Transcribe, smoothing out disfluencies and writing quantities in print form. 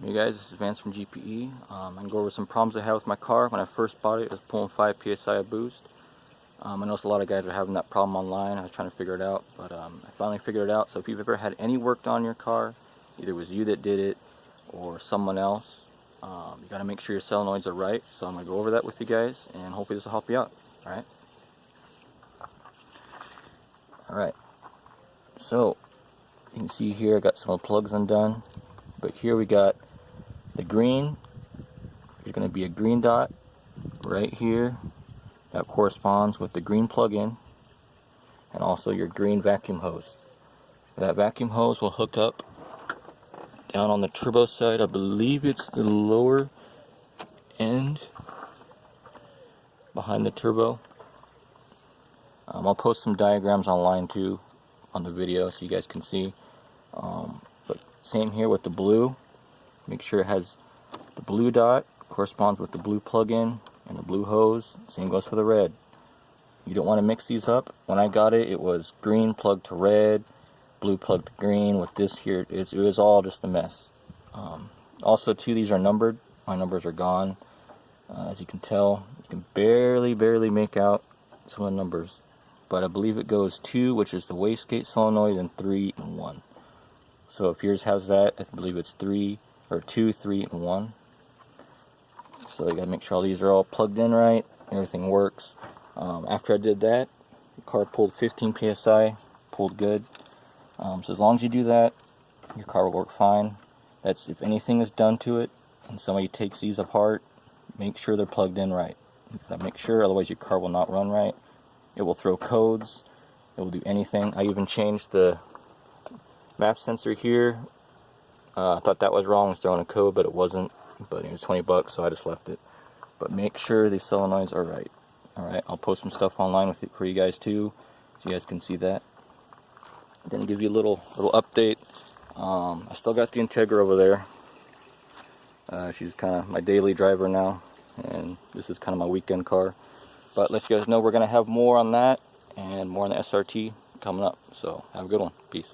Hey guys, this is Vance from GPE. I can go over some problems I had with my car. When I first bought it, it was pulling 5 psi of boost. I noticed a lot of guys are having that problem online. I was trying to figure it out, but I finally figured it out. So if you've ever had any work done on your car, either it was you that did it or someone else, you got to make sure your solenoids are right. So I'm going to go over that with you guys, and hopefully this will help you out. Alright, so you can see here I got some of the plugs undone, but here we got the green. There's going to be a green dot right here that corresponds with the green plug-in, and also your green vacuum hose. That vacuum hose will hook up down on the turbo side. I believe it's the lower end behind the turbo. I'll post some diagrams online too on the video so you guys can see. But same here with the blue. Make sure it has the blue dot corresponds with the blue plug-in and the blue hose. Same goes for the red. You don't want to mix these up. When I got it, it was green plugged to red, blue plugged to green. With this here, it was all just a mess. Also too, these are numbered. My numbers are gone. As you can tell, you can barely make out some of the numbers. But I believe it goes 2, which is the wastegate solenoid, and 3 and 1. So if yours has that, I believe it's 3 or 2, 3, and 1. So you gotta make sure all these are all plugged in right, everything works. After I did that, the car pulled 15 psi, pulled good. So as long as you do that, your car will work fine. That's if anything is done to it and somebody takes these apart, make sure they're plugged in right. You gotta make sure, otherwise your car will not run right. It will throw codes, it will do anything. I even changed the map sensor here. I thought that was wrong, I was throwing a code, but it wasn't. But it was 20 bucks, so I just left it. But make sure these solenoids are right. Alright, I'll post some stuff online with it for you guys too, so you guys can see that. Then give you a little update. I still got the Integra over there. She's kind of my daily driver now, and this is kind of my weekend car. But let you guys know we're going to have more on that and more on the SRT coming up. So have a good one. Peace.